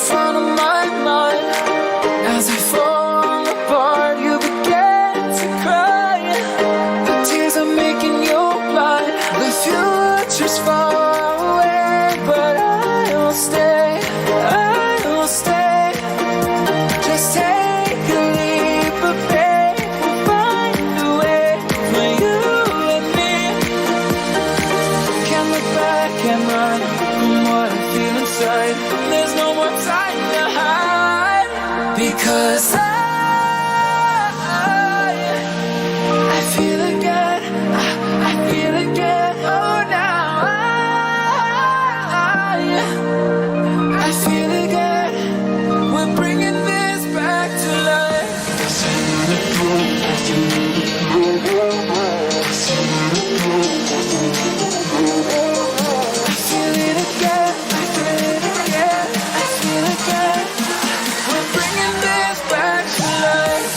front of my mind. As I fall apart, you begin to cry. The tears are making you blind. The future's far away, but I will stay, I will stay. Just take a leap of faith, we'll find a way for you and me. Can't look back and run from what I feel inside. There's no more time to hide, because I feel again, I feel again. Oh, now I feel again. We're bringing this back to life. I feel it again, I feel it again, I feel again. We're bringing this back to life.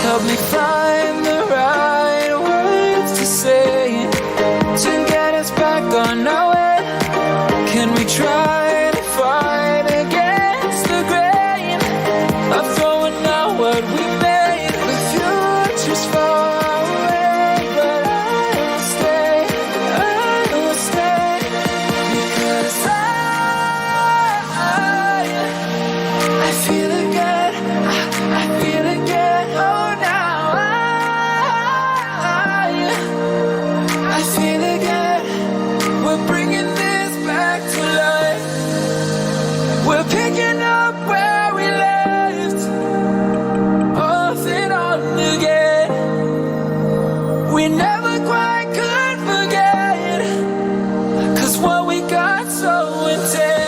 Help me find the right words to say to get us back on our way. Can we try to fight against the grain of throwing out what we made? The future's far away, but I will stay, I will stay. Because I feel again, I feel again. Oh, now I feel again. We're bringing this back to life. We're picking up where we left off and on again. We never quite could forget, 'cause what we got so intense.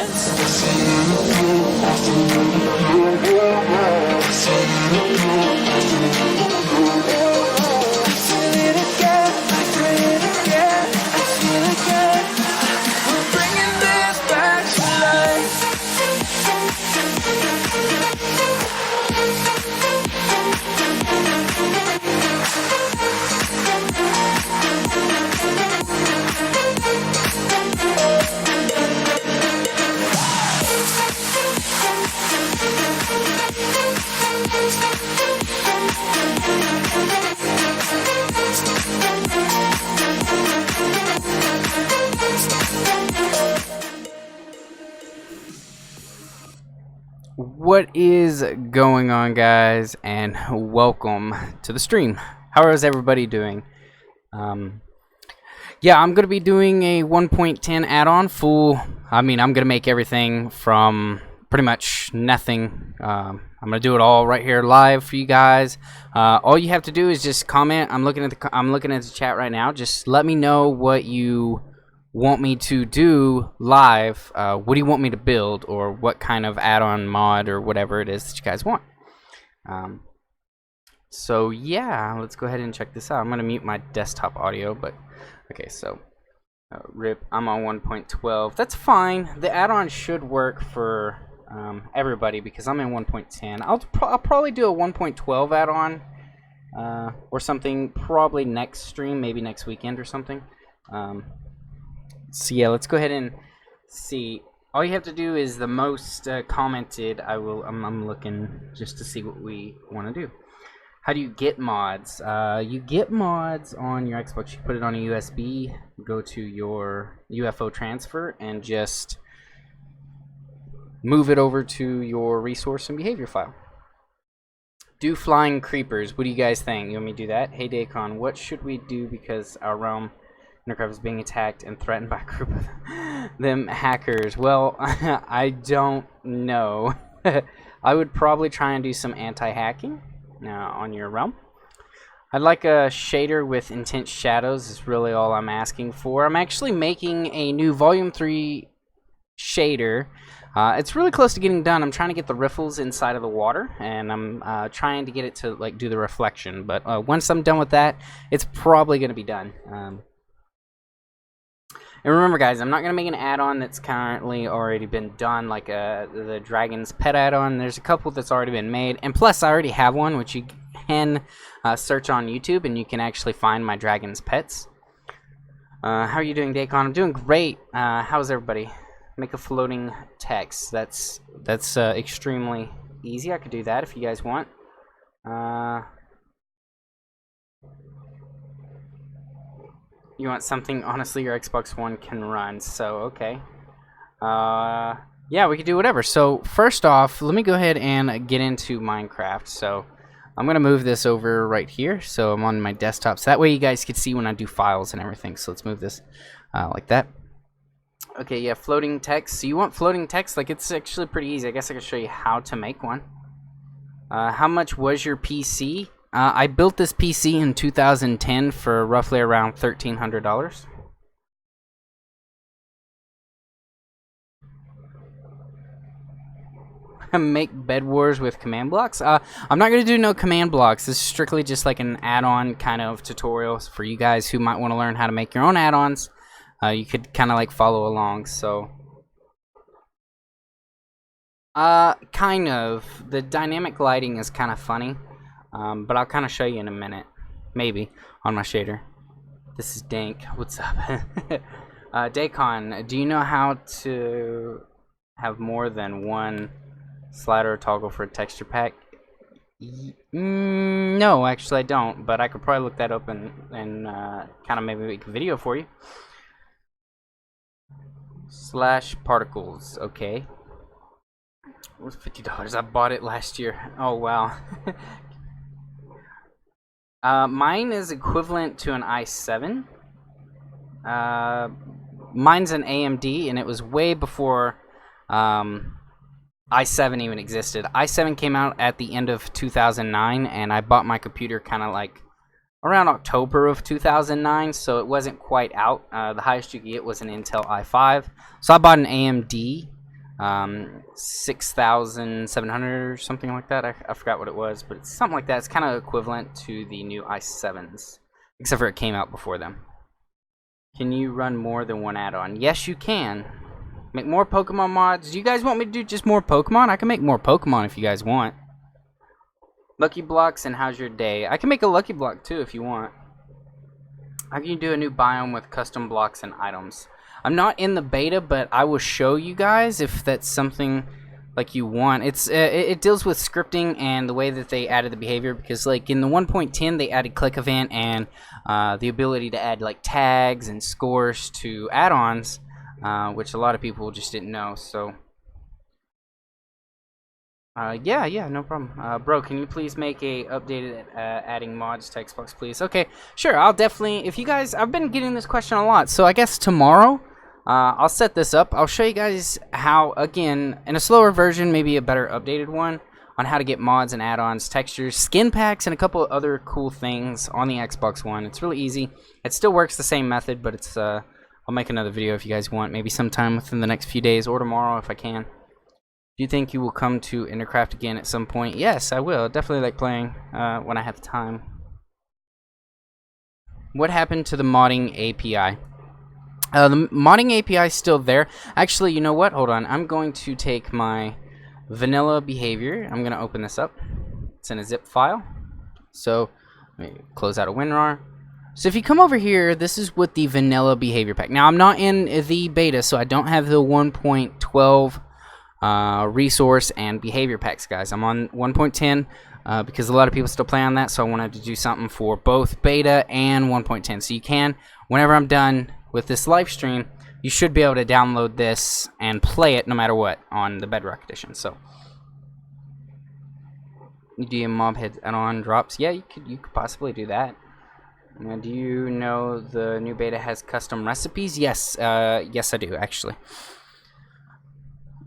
What is going on, guys, and welcome to the stream. How is everybody doing? Yeah, I'm gonna be doing a 1.10 add-on full. I'm gonna make everything from pretty much nothing. I'm gonna do it all right here live for you guys. All you have to do is just comment. I'm looking at the chat right now. Just let me know what you want me to do live. What do you want me to build, or what kind of add-on mod or whatever it is that you guys want. So yeah, let's go ahead and check this out. I'm gonna mute my desktop audio, but okay. So rip, I'm on 1.12. That's fine. The add-on should work for everybody because I'm in 1.10. I'll probably do a 1.12 add-on or something, probably next stream, maybe next weekend or something. So yeah, let's go ahead and see. All you have to do is the most commented. I'm looking just to see what we want to do. How do you get mods? You get mods on your Xbox. You put it on a USB, go to your UFO transfer, and just move it over to your resource and behavior file. Do flying creepers. What do you guys think? You want me to do that? Hey Dacon, what should we do because our realm Intercraft is being attacked and threatened by a group of them hackers? Well, I don't know. I would probably try and do some anti-hacking on your realm. I'd like a shader with intense shadows is really all I'm asking for. I'm actually making a new Volume 3 shader. It's really close to getting done. I'm trying to get the riffles inside of the water, and I'm trying to get it to like do the reflection. But once I'm done with that, it's probably going to be done. And remember, guys, I'm not going to make an add-on that's currently already been done, like the Dragon's Pet add-on. There's a couple that's already been made. And plus, I already have one, which you can search on YouTube, and you can actually find my Dragon's Pets. How are you doing, Dacon? I'm doing great. How's everybody? Make a floating text. That's extremely easy. I could do that if you guys want. You want something, honestly, your Xbox One can run, so okay. Yeah, we could do whatever. So, first off, let me go ahead and get into Minecraft. So, I'm going to move this over right here, so I'm on my desktop. So that way you guys can see when I do files and everything. So, let's move this like that. Okay, yeah, floating text. So, you want floating text? Like, it's actually pretty easy. I guess I can show you how to make one. How much was your PC? I built this PC in 2010 for roughly around $1,300. Make bed wars with command blocks. I'm not going to do no command blocks. This is strictly just like an add-on kind of tutorials for you guys who might want to learn how to make your own add-ons. You could kind of like follow along. So, kind of. The dynamic lighting is kind of funny. But I'll kind of show you in a minute, maybe, on my shader. This is Dank. What's up? Dacon, do you know how to have more than one slider or toggle for a texture pack? No, actually I don't, but I could probably look that up and kind of maybe make a video for you. /particles, okay. It was $50. I bought it last year. Oh, wow. Mine is equivalent to an i7. Mine's an AMD, and it was way before i7 even existed. i7 came out at the end of 2009, and I bought my computer kind of like around October of 2009, so it wasn't quite out. The highest you could get was an Intel i5. So I bought an AMD 6700 or something like that. I forgot what it was, but it's something like that. It's kind of equivalent to the new i7s, except for it came out before them. Can you run more than one add-on? Yes, you can. Make more Pokemon mods. Do you guys want me to do just more Pokemon? I can make more Pokemon if you guys want. Lucky blocks and how's your day? I can make a lucky block too if you want. How can you do a new biome with custom blocks and items? I'm not in the beta, but I will show you guys if that's something like you want. It deals with scripting and the way that they added the behavior, because like in the 1.10 they added click event and the ability to add like tags and scores to add-ons, which a lot of people just didn't know. So yeah, no problem. Bro, can you please make a updated adding mods to Xbox, please? Okay, sure. I'll definitely. If you guys, I've been getting this question a lot, so I guess tomorrow I'll set this up. I'll show you guys how, again, in a slower version, maybe a better updated one, on how to get mods and add-ons, textures, skin packs, and a couple of other cool things on the Xbox One. It's really easy. It still works the same method, but it's I'll make another video if you guys want, maybe sometime within the next few days or tomorrow if I can. Do you think you will come to Intercraft again at some point? Yes, I will. Definitely like playing when I have the time. What happened to the modding API? The modding API is still there. Actually, you know what? Hold on. I'm going to take my vanilla behavior. I'm going to open this up. It's in a zip file. So, let me close out a WinRAR. So if you come over here, this is what the vanilla behavior pack. Now, I'm not in the beta, so I don't have the 1.12 resource and behavior packs, guys. I'm on 1.10 because a lot of people still play on that, so I wanted to do something for both beta and 1.10. So you can, whenever I'm done with this live stream, you should be able to download this and play it no matter what on the Bedrock edition. So, do you mob heads add-on drops? Yeah, you could possibly do that. Now, do you know the new beta has custom recipes? Yes, yes I do actually.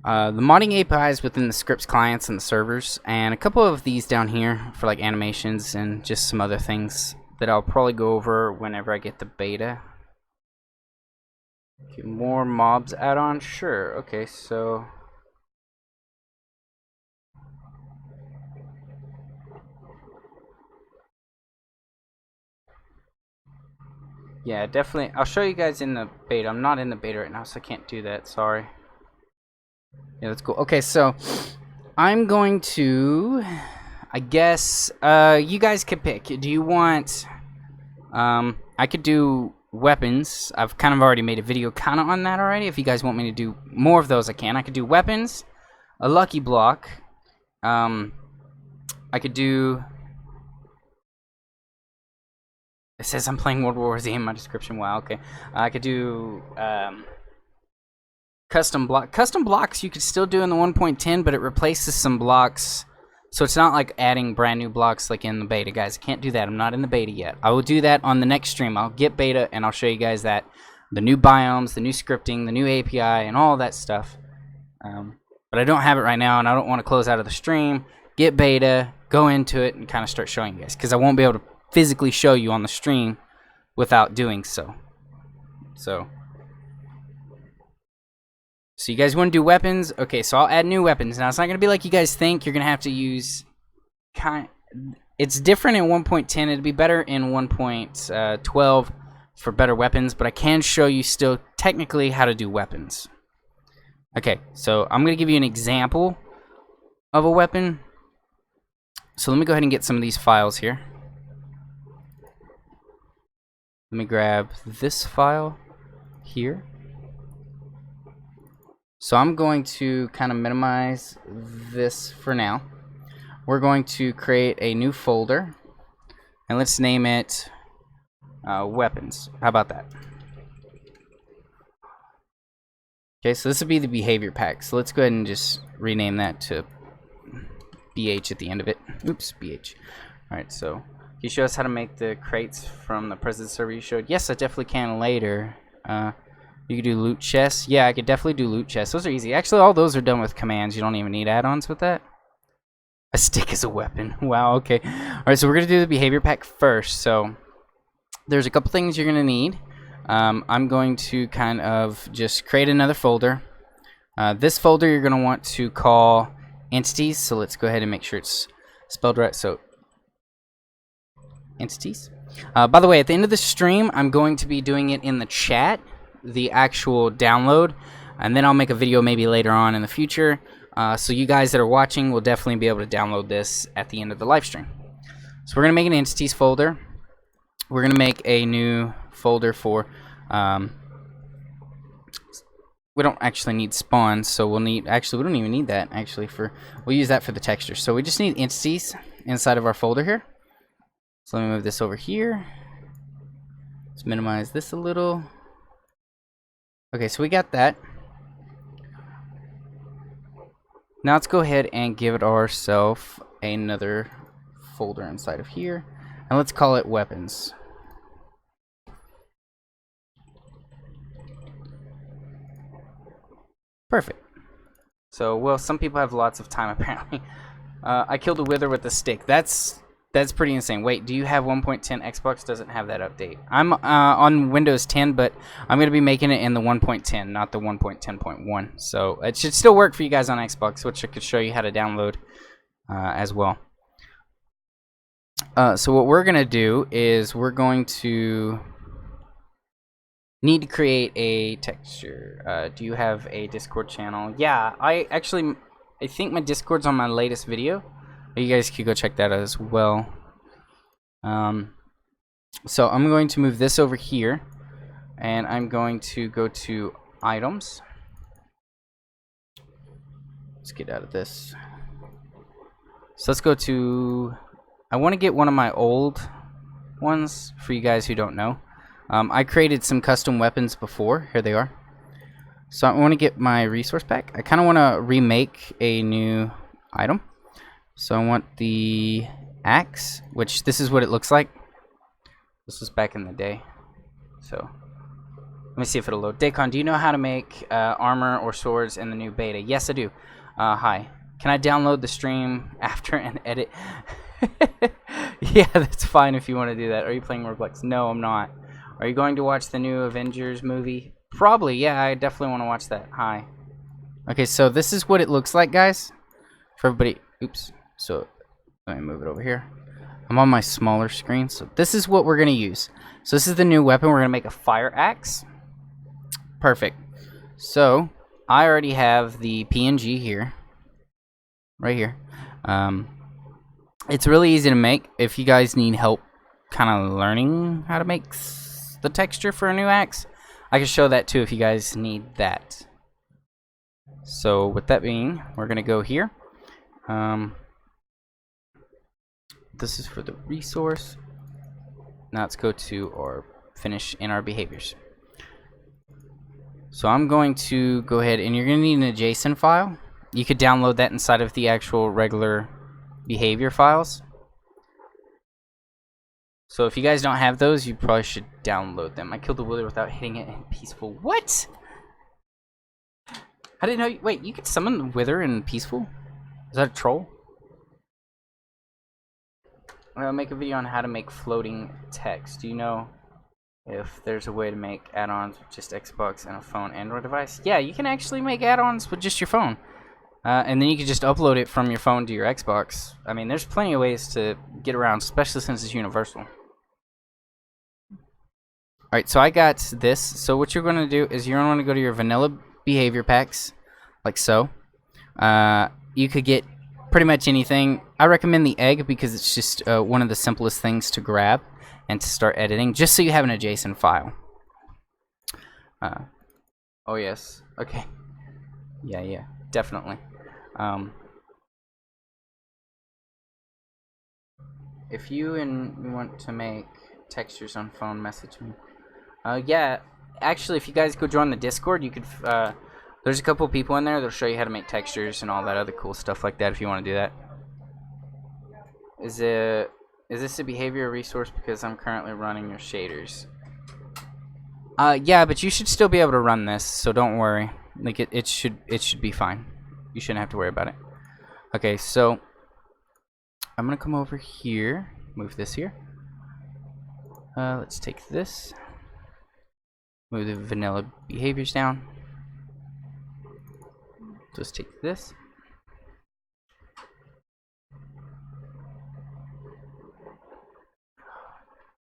The modding APIs within the scripts clients and the servers, and a couple of these down here for like animations and just some other things that I'll probably go over whenever I get the beta. Okay, more mobs add-on, sure. Okay, so Yeah, definitely. I'll show you guys in the beta. I'm not in the beta right now, so I can't do that. Sorry. Yeah, that's cool. Okay, so I'm going to, I guess, you guys could pick. Do you want, I could do weapons. I've kind of already made a video kind of on that already. If you guys want me to do more of those, I can. I could do weapons, a lucky block. I could do, it says I'm playing World War Z in my description. Wow, okay. I could do, custom blocks you could still do in the 1.10, but it replaces some blocks, so it's not like adding brand new blocks like in the beta. Guys, I can't do that. I'm not in the beta yet. I will do that on the next stream. I'll get beta and I'll show you guys that, the new biomes, the new scripting, the new API, and all that stuff. But I don't have it right now, and I don't want to close out of the stream, get beta, go into it, and kind of start showing you guys, because I won't be able to physically show you on the stream without doing so. So you guys want to do weapons? Okay, so I'll add new weapons. Now, it's not going to be like you guys think. You're going to have to use... It's different in 1.10. It'd be better in 1.12 for better weapons, but I can show you still technically how to do weapons. Okay, so I'm going to give you an example of a weapon. So let me go ahead and get some of these files here. Let me grab this file here. So I'm going to kind of minimize this for now. We're going to create a new folder, and let's name it weapons. How about that? Okay, so this would be the behavior pack. So let's go ahead and just rename that to BH at the end of it. Oops, BH. Alright, so can you show us how to make the crates from the President server you showed? Yes, I definitely can later. You could do loot chests. Yeah, I could definitely do loot chests. Those are easy. Actually, all those are done with commands. You don't even need add-ons with that. A stick is a weapon. Wow, okay. Alright, so we're going to do the behavior pack first. So there's a couple things you're going to need. I'm going to kind of just create another folder. This folder you're going to want to call entities. So let's go ahead and make sure it's spelled right. So entities. By the way, at the end of the stream, I'm going to be doing it in the chat, the actual download, and then I'll make a video maybe later on in the future, so you guys that are watching will definitely be able to download this at the end of the live stream. So we're gonna make an entities folder. We're gonna make a new folder for we don't actually need spawns, so we'll need, actually we don't even need that actually, for we'll use that for the texture. So we just need entities inside of our folder here. So let me move this over here. Let's minimize this a little. Okay, so we got that. Now let's go ahead and give it ourselves another folder inside of here, and let's call it weapons. Perfect. So, well, some people have lots of time apparently. I killed a wither with a stick. That's pretty insane. Wait, do you have 1.10? Xbox doesn't have that update. I'm on Windows 10, but I'm going to be making it in the 1.10, not the 1.10.1. So it should still work for you guys on Xbox, which I could show you how to download as well. So what we're going to do is we're going to need to create a texture. Do you have a Discord channel? Yeah, I think my Discord's on my latest video. You guys could go check that out as well. So I'm going to move this over here, and I'm going to go to items. Let's get out of this. So let's go to, I want to get one of my old ones for you guys who don't know. I created some custom weapons before. Here they are. So I want to get my resource pack. I kind of want to remake a new item. So I want the axe, which this is what it looks like. This was back in the day. So let me see if it'll load. Dacon, do you know how to make armor or swords in the new beta? Yes, I do. Hi. Can I download the stream after and edit? Yeah, that's fine if you want to do that. Are you playing Roblox? No, I'm not. Are you going to watch the new Avengers movie? Probably, yeah, I definitely want to watch that. Hi. Okay, so this is what it looks like, guys. For everybody, oops. So let me move it over here. I'm on my smaller screen, so this is what we're going to use. So this is the new weapon. We're going to make a fire axe. Perfect. So I already have the PNG here. Right here. It's really easy to make. If you guys need help kind of learning how to make the texture for a new axe, I can show that too if you guys need that. So with that being, we're going to go here. This is for the resource. Now let's go to our finish in our behaviors. So I'm going to go ahead, and you're going to need an JSON file. You could download that inside of the actual regular behavior files. So if you guys don't have those, you probably should download them. I killed the wither without hitting it in peaceful. What? I didn't know. Wait, you could summon the wither in peaceful? Is that a troll? I'll make a video on how to make floating text. Do you know if there's a way to make add-ons with just Xbox and a phone Android device? Yeah, you can actually make add-ons with just your phone. And then you can just upload it from your phone to your Xbox. I mean, there's plenty of ways to get around, especially since it's universal. Alright, so I got this. So what you're going to do is you're going to want to go to your vanilla behavior packs, like so. You could get pretty much anything. I recommend the egg because it's just one of the simplest things to grab and to start editing, just so you have an JSON file. Oh yes, okay. Yeah, definitely. If you want to make textures on phone, message me. Yeah, actually, if you guys go join the Discord, you could. There's a couple people in there that'll show you how to make textures and all that other cool stuff like that. If you want to do that. Is this a behavior resource because I'm currently running your shaders? Yeah, but you should still be able to run this, so don't worry. Like it should be fine. You shouldn't have to worry about it. Okay, so I'm gonna come over here, move this here. Let's take this, move the vanilla behaviors down. Just take this.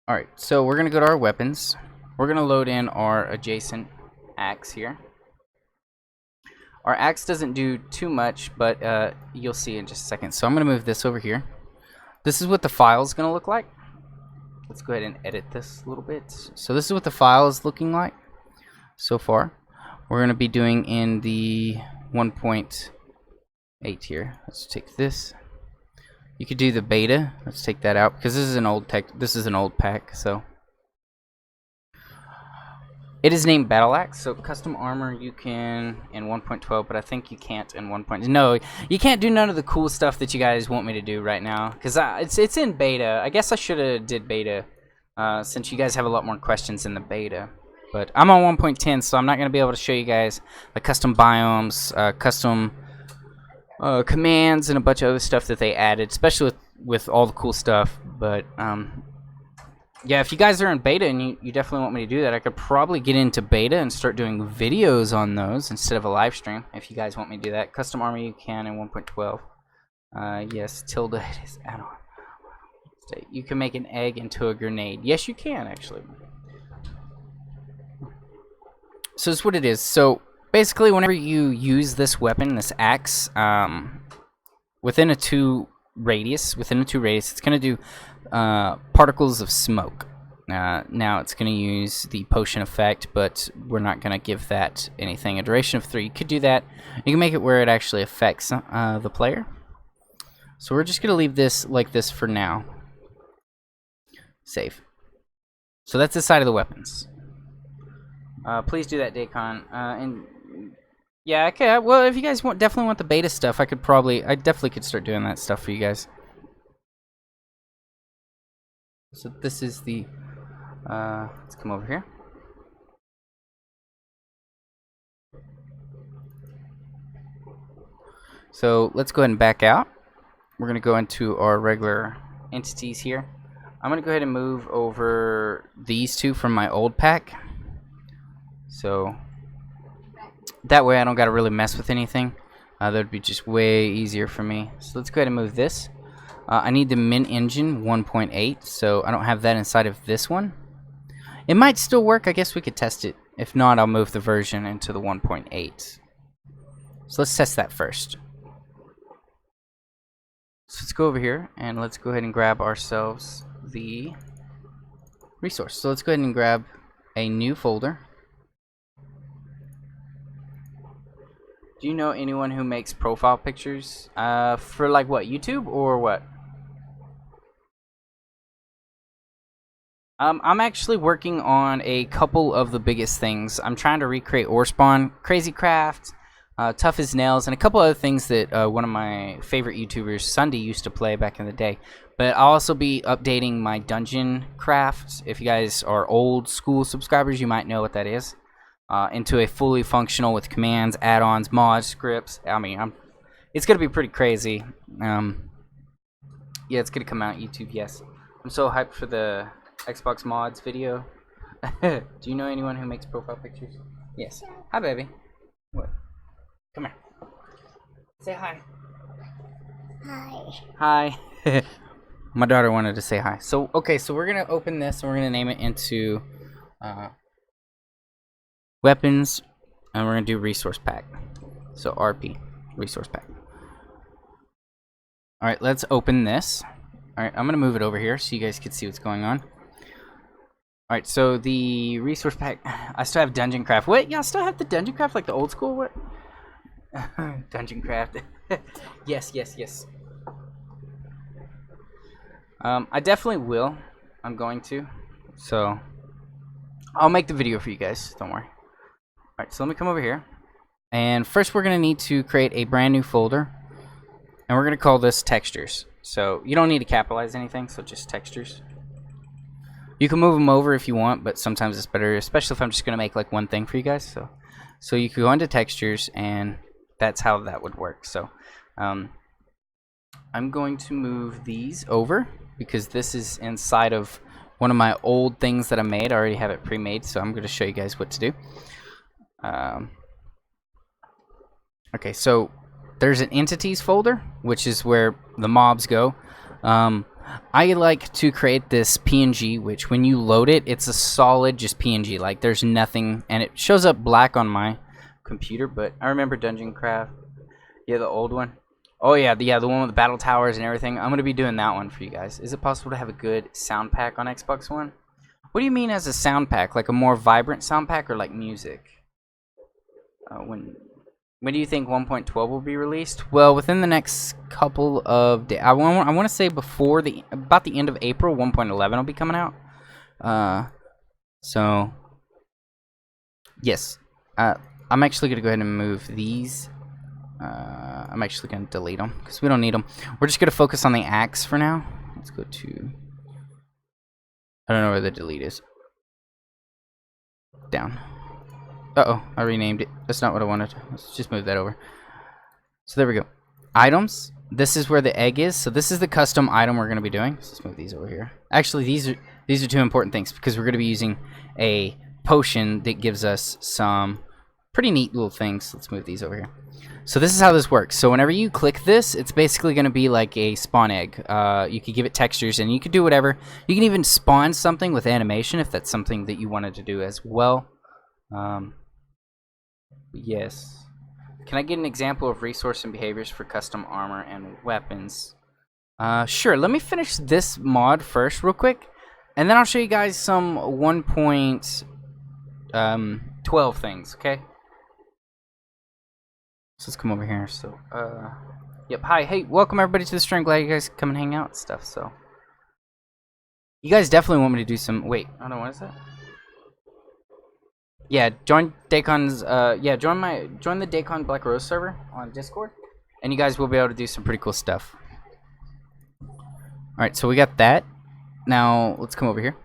Alright, so we're gonna go to our weapons. We're gonna load in our adjacent axe here. Our axe doesn't do too much, but you'll see in just a second. So I'm going to move this over here. This is what the file is going to look like. Let's go ahead and edit this a little bit. So this is what the file is looking like so far. We're going to be doing in the 1.8 here. Let's take this. You could do the beta. Let's take that out because this is an old pack. So it is named Battle Axe, so custom armor you can in 1.12, but I think you can't in 1.0. No, you can't do none of the cool stuff that you guys want me to do right now, because it's in beta. I guess I should have did beta, since you guys have a lot more questions in the beta. But I'm on 1.10, so I'm not going to be able to show you guys like custom biomes, custom commands, and a bunch of other stuff that they added, especially with all the cool stuff. But yeah, if you guys are in beta and you definitely want me to do that, I could probably get into beta and start doing videos on those instead of a live stream. If you guys want me to do that, custom armor you can in 1.12. Yes, tilde is add-on. You can make an egg into a grenade. Yes, you can actually. So that's what it is. So basically, whenever you use this weapon, this axe, within a 2 radius, it's going to do particles of smoke. Now it's going to use the potion effect, but we're not going to give that anything. A duration of 3. You could do that. You can make it where it actually affects the player. So we're just going to leave this like this for now. Save. So that's the side of the weapons. Please do that, Dacon. And yeah, okay. Well, if you guys definitely want the beta stuff, I definitely could start doing that stuff for you guys. So this is the. Let's come over here. So let's go ahead and back out. We're gonna go into our regular entities here. I'm gonna go ahead and move over these 2 from my old pack. So that way I don't gotta really mess with anything. That would be just way easier for me. So let's go ahead and move this. I need the Mint Engine 1.8, so I don't have that inside of this one. It might still work. I guess we could test it. If not, I'll move the version into the 1.8. So let's test that first. So let's go over here and let's go ahead and grab ourselves the resource. So let's go ahead and grab a new folder. Do you know anyone who makes profile pictures for like what, YouTube or what? I'm actually working on a couple of the biggest things. I'm trying to recreate Orespawn, Crazy Craft, Tough as Nails, and a couple other things that one of my favorite YouTubers, Sunday, used to play back in the day. But I'll also be updating my dungeon craft. If you guys are old school subscribers, you might know what that is. Into a fully functional with commands, add-ons, mods, scripts. I mean, it's gonna be pretty crazy. Yeah, it's gonna come out on YouTube. Yes, I'm so hyped for the Xbox mods video. Do you know anyone who makes profile pictures? Yes. Hi, baby. What? Come here. Say hi. Hi. Hi. My daughter wanted to say hi. So, okay, so we're gonna open this and we're gonna name it into weapons, and we're gonna do resource pack. So RP, resource pack. All right, let's open this. All right, I'm gonna move it over here so you guys can see what's going on. All right, so the resource pack. I still have dungeon craft. What? Yeah, I still have the dungeon craft, like the old school. What? Dungeon craft. Yes, yes, yes. I definitely will. I'm going to. So I'll make the video for you guys. Don't worry. Alright, so let me come over here. And first we're going to need to create a brand new folder. And we're going to call this textures. So you don't need to capitalize anything, so just textures. You can move them over if you want, but sometimes it's better, especially if I'm just going to make like one thing for you guys. So you can go into textures, and that's how that would work. So I'm going to move these over because this is inside of one of my old things that I made. I already have it pre-made, so I'm going to show you guys what to do. Okay, so there's an entities folder, which is where the mobs go. I like to create this PNG, which when you load it, it's a solid just PNG. Like there's nothing, and it shows up black on my computer. But I remember Dungeon Craft. Yeah, the old one. Oh yeah, the one with the battle towers and everything. I'm gonna be doing that one for you guys. Is it possible to have a good sound pack on Xbox One? What do you mean as a sound pack? Like a more vibrant sound pack, or like music? When do you think 1.12 will be released? Well, within the next couple of days. I want to say before about the end of April, 1.11 will be coming out. So yes, I'm actually gonna go ahead and move these. I'm actually gonna delete them because we don't need them. We're just gonna focus on the axe for now. Let's go to. I don't know where the delete is. Down. Uh-oh, I renamed it. That's not what I wanted. Let's just move that over. So there we go. Items. This is where the egg is. So this is the custom item we're going to be doing. So let's move these over here. Actually, these are two important things because we're going to be using a potion that gives us some pretty neat little things. Let's move these over here. So this is how this works. So whenever you click this, it's basically going to be like a spawn egg. You could give it textures and you could do whatever. You can even spawn something with animation if that's something that you wanted to do as well. Yes. Can I get an example of resource and behaviors for custom armor and weapons? Sure. Let me finish this mod first real quick, and then I'll show you guys some 1.12 things, okay? So let's come over here. So, yep. Hi. Hey, welcome everybody to the stream. Glad you guys come and hang out and stuff, so. You guys definitely want me to do some, wait, I don't know, what is that? Yeah, join Dacon's. Yeah, join the Dacon Black Rose server on Discord, and you guys will be able to do some pretty cool stuff. All right, so we got that. Now let's come over here.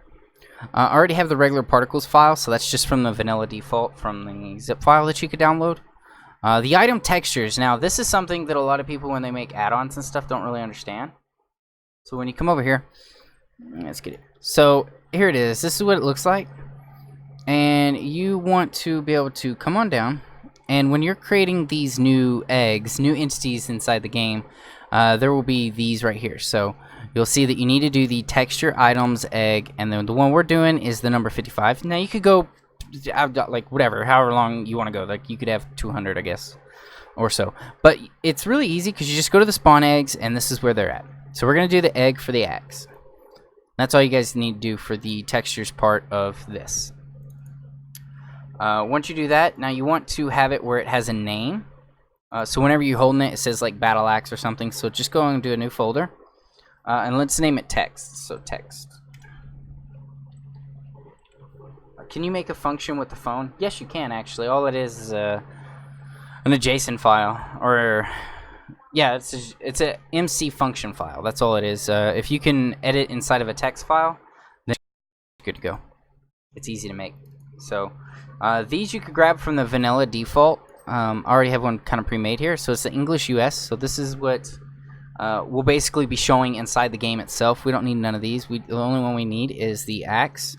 I already have the regular particles file, so that's just from the vanilla default from the zip file that you could download. The item textures. Now this is something that a lot of people when they make add-ons and stuff don't really understand. So when you come over here, let's get it. So here it is. This is what it looks like. And you want to be able to come on down and when you're creating these new eggs, new entities inside the game, there will be these right here. So you'll see that you need to do the texture items egg, and then the one we're doing is the number 55. Now you could go, I've got like whatever, however long you want to go. Like you could have 200, I guess, or so. But it's really easy because you just go to the spawn eggs, and this is where they're at. So we're gonna do the egg for the axe. That's all you guys need to do for the textures part of this. Once you do that, now you want to have it where it has a name. So whenever you're holding it, it says like Battle Axe or something. So just go and do a new folder. And let's name it text. So text. Can you make a function with the phone? Yes, you can actually. All it is an JSON file. Or, yeah, it's a MC function file. That's all it is. If you can edit inside of a text file, then you're good to go. It's easy to make. So these you could grab from the vanilla default. I already have one kind of pre-made here. So it's the English US. So this is what will basically be showing inside the game itself. We don't need none of these. The only one we need is the axe.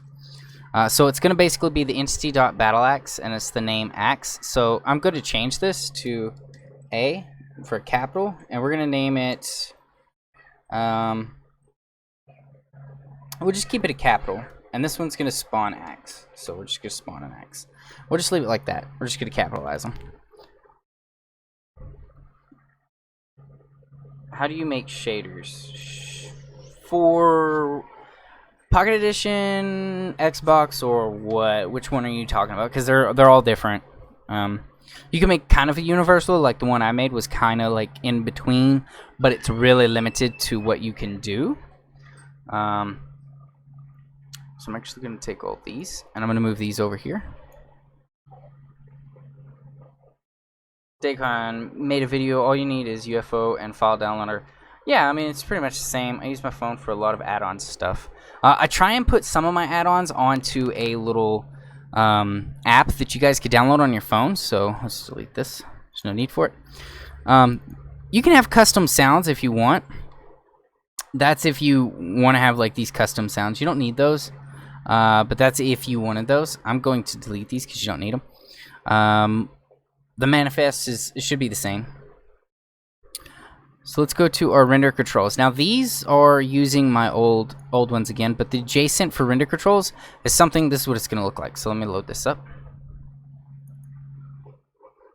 So it's going to basically be the entity.battleaxe, and it's the name axe. So I'm going to change this to A for a capital, and we're going to name it, we'll just keep it a capital. And this one's going to spawn axe. So we're just going to spawn an axe. We'll just leave it like that. We're just going to capitalize them. How do you make shaders? For Pocket Edition, Xbox, or what? Which one are you talking about? Because they're all different. You can make kind of a universal, like the one I made was kind of like in between, but it's really limited to what you can do. So I'm actually going to take all these, and I'm going to move these over here. Dacon made a video. All you need is UFO and file downloader. Yeah, I mean, it's pretty much the same. I use my phone for a lot of add-on stuff. I try and put some of my add-ons onto a little app that you guys could download on your phone. So let's delete this. There's no need for it. You can have custom sounds if you want. That's if you want to have like these custom sounds. You don't need those. But that's if you wanted those. I'm going to delete these because you don't need them. The manifest it should be the same. So let's go to our render controls. Now these are using my old ones again, but the adjacent for render controls is something. This is what it's going to look like. So let me load this up.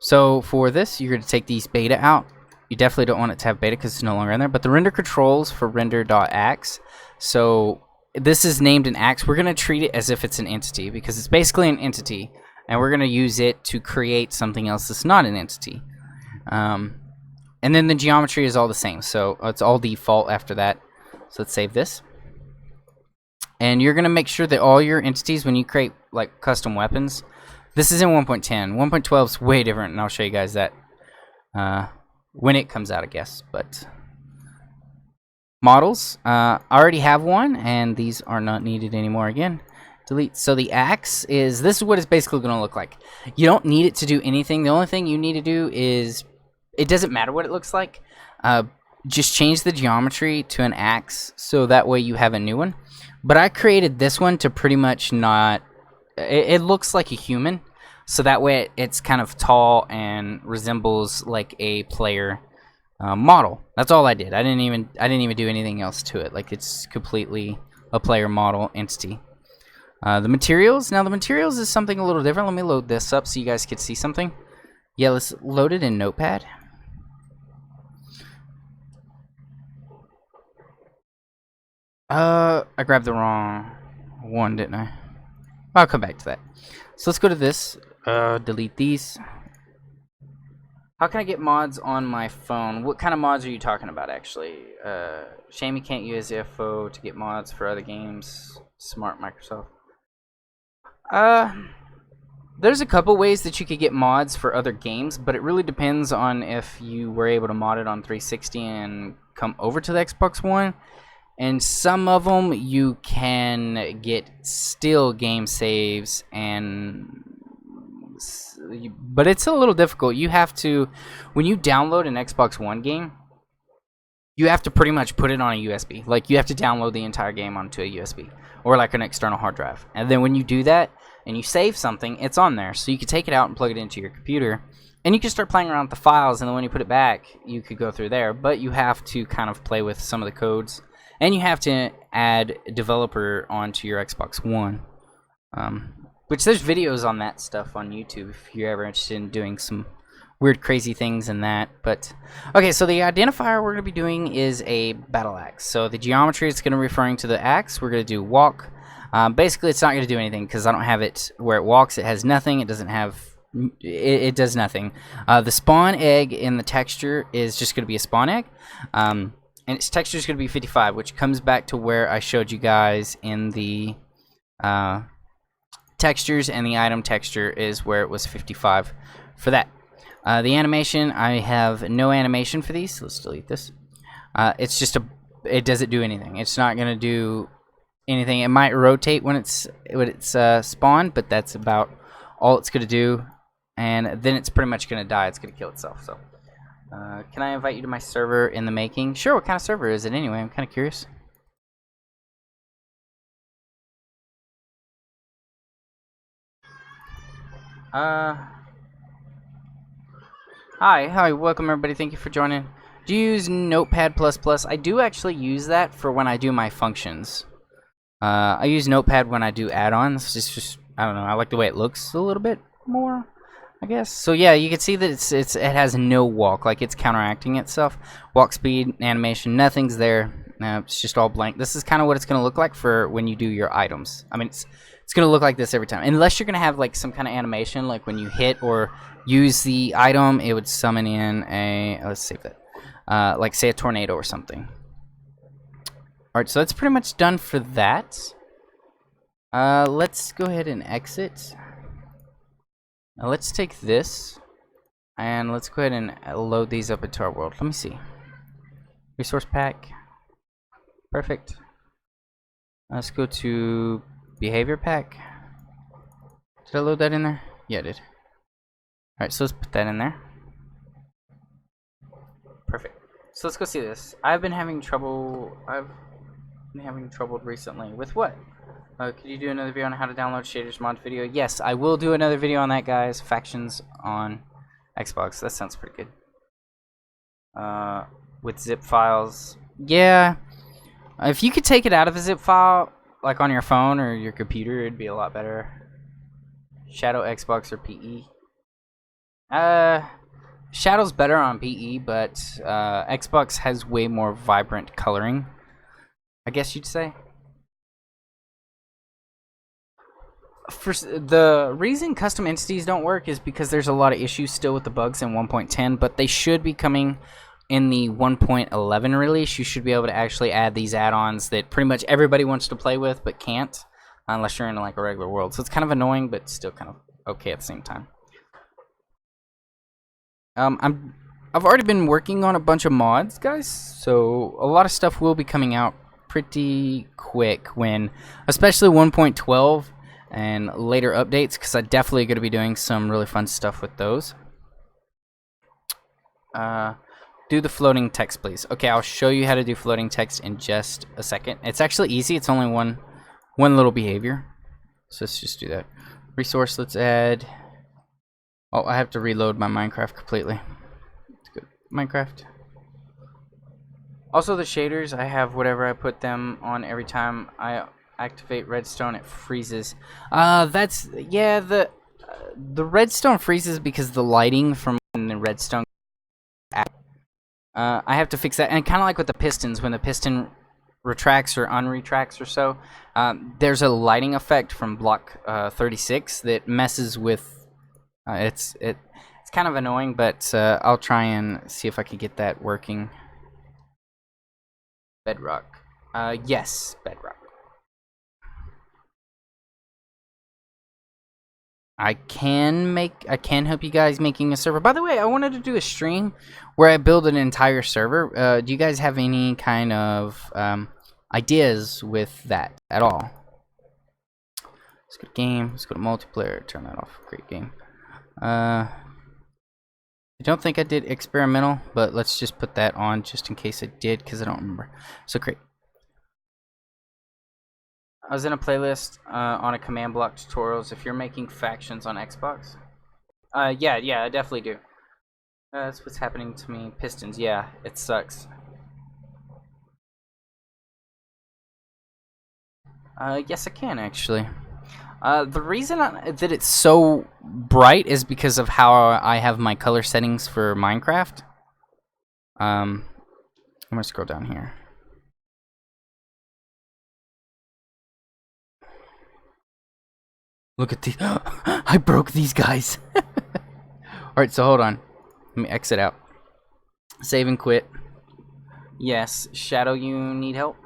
So for this, you're going to take these beta out. You definitely don't want it to have beta because it's no longer in there. But the render controls for render.axe. So this is named an axe. We're going to treat it as if it's an entity because it's basically an entity, and we're going to use it to create something else that's not an entity. And then the geometry is all the same, so it's all default after that. So let's save this. And you're going to make sure that all your entities, when you create like custom weapons, this is in 1.10. 1.12 is way different, and I'll show you guys that when it comes out, I guess. But models, I already have one, and these are not needed anymore again. Delete. So the axe is, this is what it's basically going to look like. You don't need it to do anything. The only thing you need to do is, it doesn't matter what it looks like. Just change the geometry to an axe, so that way you have a new one. But I created this one to pretty much not, it looks like a human, so that way it's kind of tall and resembles like a player model. That's all I did. I didn't even do anything else to it. Like, it's completely a player model entity. The materials. Now the materials is something a little different. Let me load this up so you guys could see something. Yeah, let's load it in Notepad. I grabbed the wrong one, didn't I? I'll come back to that. So let's go to this. Delete these. How can I get mods on my phone? What kind of mods are you talking about, actually? Shame you can't use UFO to get mods for other games. Smart Microsoft. There's a couple ways that you could get mods for other games, but it really depends on if you were able to mod it on 360 and come over to the Xbox One. And some of them you can get still game saves, but it's a little difficult. You have to, when you download an Xbox One game, you have to pretty much put it on a USB. Like, you have to download the entire game onto a USB or like an external hard drive. And then when you do that, and you save something, it's on there. So you can take it out and plug it into your computer, and you can start playing around with the files, and then when you put it back, you could go through there. But you have to kind of play with some of the codes, and you have to add developer onto your Xbox One. Which there's videos on that stuff on YouTube if you're ever interested in doing some weird crazy things in that. But okay, so the identifier we're going to be doing is a battle axe. So the geometry is going to be referring to the axe. We're going to do walk. Basically it's not going to do anything because I don't have it where it walks. It has nothing. It doesn't have it does nothing. The spawn egg in the texture is just going to be a spawn egg, and its texture is going to be 55, which comes back to where I showed you guys in the textures, and the item texture is where it was 55 for that. The animation, I have no animation for these, so let's delete this. It's just it doesn't do anything. It's not going to do anything. It might rotate when it's spawned, but that's about all it's going to do, and then it's pretty much going to die. It's going to kill itself. So can I invite you to my server in the making? Sure. What kind of server is it anyway? I'm kind of curious. Hi, welcome everybody. Thank you for joining. Do you use Notepad++? I do actually use that for when I do my functions. I use Notepad when I do add-ons. It's just I don't know. I like the way it looks a little bit more, I guess. So yeah, you can see that it has no walk, like it's counteracting itself. Walk speed, animation, nothing's there. It's just all blank. This is kind of what it's going to look like for when you do your items. I mean, it's going to look like this every time, unless you're going to have like some kind of animation, like when you hit or use the item, it would summon in a, let's save that, like say a tornado or something. Alright, so that's pretty much done for that. Let's go ahead and exit. Now let's take this, and let's go ahead and load these up into our world. Let me see. Resource pack. Perfect. Let's go to behavior pack. Did I load that in there? Yeah, I did. Alright, so let's put that in there. Perfect. So let's go see this. I've been having trouble recently. With what? Could you do another video on how to download shaders mod video? Yes, I will do another video on that, guys. Factions on Xbox. That sounds pretty good. With zip files. Yeah. If you could take it out of a zip file, like on your phone or your computer, it'd be a lot better. Shadow Xbox or PE. Shadow's better on PE, but Xbox has way more vibrant coloring, I guess you'd say. The reason custom entities don't work is because there's a lot of issues still with the bugs in 1.10, but they should be coming in the 1.11 release. You should be able to actually add these add-ons that pretty much everybody wants to play with but can't unless you're in like a regular world. So it's kind of annoying, but still kind of okay at the same time. I've already been working on a bunch of mods, guys, so a lot of stuff will be coming out pretty quick when, especially 1.12 and later updates, because I'm definitely going to be doing some really fun stuff with those. Do the floating text, please. Okay, I'll show you how to do floating text in just a second. It's actually easy. It's only one little behavior. So let's just do that. Resource, let's add. Oh, I have to reload my Minecraft completely. Let's go Minecraft. Also, the shaders, I have whatever I put them on every time I activate redstone, it freezes. That's, yeah, the redstone freezes because the lighting from the redstone. I have to fix that, and kind of like with the pistons, when the piston retracts or unretracts or so, there's a lighting effect from block 36 that messes with. It's kind of annoying, but I'll try and see if I can get that working. Bedrock. Yes, Bedrock. I can help you guys making a server. By the way, I wanted to do a stream where I build an entire server. Do you guys have any kind of ideas with that at all? Let's go to game. Let's go to multiplayer. Turn that off. Great game. I don't think I did experimental, but let's just put that on just in case I did, because I don't remember. So great. I was in a playlist on a command block tutorials. If you're making factions on Xbox, yeah, I definitely do. That's what's happening to me. Pistons, yeah, it sucks. Yes, I can actually. The reason that it's so bright is because of how I have my color settings for Minecraft. I'm gonna scroll down here. Look at these. I broke these guys. Alright, so hold on. Let me exit out. Save and quit. Yes. Shadow, you need help?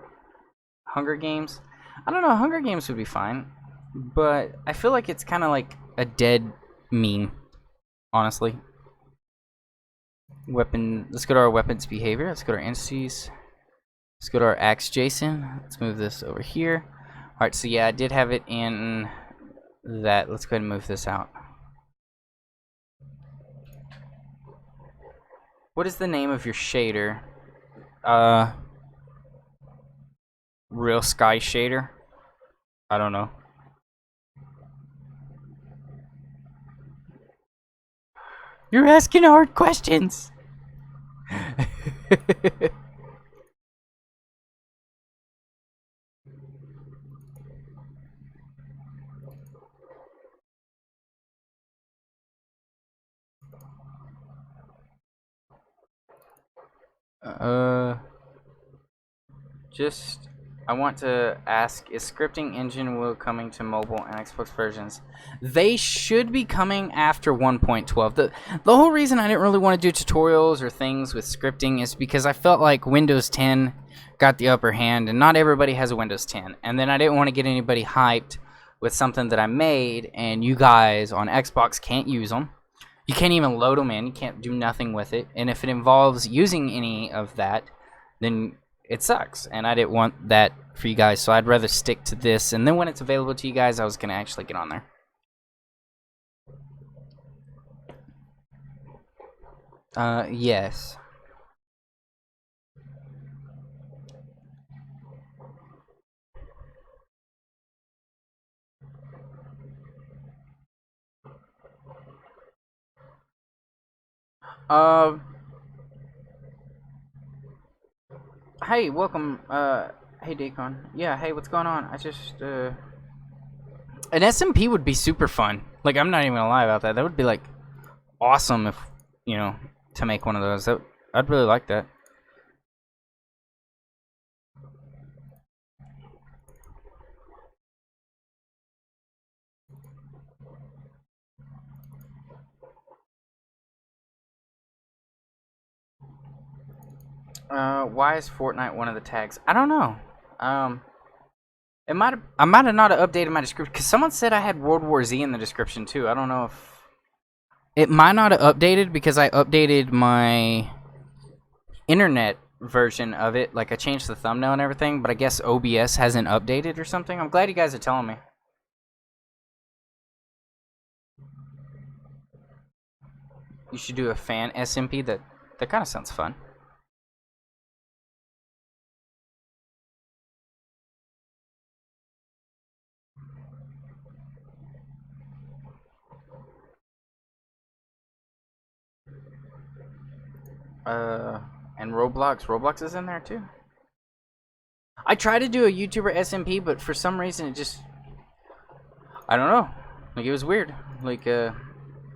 Hunger Games? I don't know. Hunger Games would be fine. But I feel like it's kind of like a dead meme. Honestly. Weapon. Let's go to our weapons behavior. Let's go to our entities. Let's go to our axe Jason. Let's move this over here. Alright, so yeah, I did have it in that. Let's go ahead and move this out. What is the name of your shader? Real Sky Shader? I don't know. You're asking hard questions! Just, I want to ask, is scripting engine will coming to mobile and Xbox versions? They should be coming after 1.12. The whole reason I didn't really want to do tutorials or things with scripting is because I felt like Windows 10 got the upper hand, and not everybody has a Windows 10. And then I didn't want to get anybody hyped with something that I made, and you guys on Xbox can't use them. You can't even load them in. You can't do nothing with it. And if it involves using any of that, then it sucks. And I didn't want that for you guys, so I'd rather stick to this. And then when it's available to you guys, I was going to actually get on there. Yes. Hey, welcome. Hey, Dacon. Yeah, hey, what's going on? I just, an SMP would be super fun. Like, I'm not even gonna lie about that. That would be, like, awesome if, you know, to make one of those. I'd really like that. Why is Fortnite one of the tags? I don't know. I might have not updated my description because someone said I had World War Z in the description too. I don't know if it might not have updated because I updated my internet version of it. Like I changed the thumbnail and everything, but I guess OBS hasn't updated or something. I'm glad you guys are telling me. You should do a fan SMP. That kind of sounds fun. And Roblox. Roblox is in there too. I tried to do a YouTuber SMP, but for some reason it just, I don't know. Like it was weird. Like I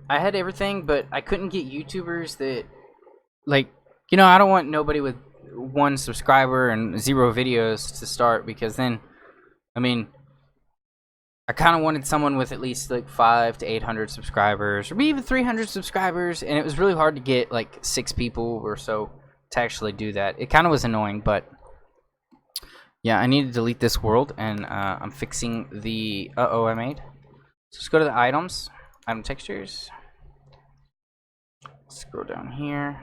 had everything, but I couldn't get YouTubers that, like, you know, I don't want nobody with 1 subscriber and 0 videos to start, because then, I mean, I kind of wanted someone with at least like 500 to 800 subscribers, or maybe even 300 subscribers, and it was really hard to get like 6 people or so to actually do that. It kind of was annoying, but yeah, I need to delete this world, and I'm fixing the I made. So let's go to the items, item textures. Scroll down here.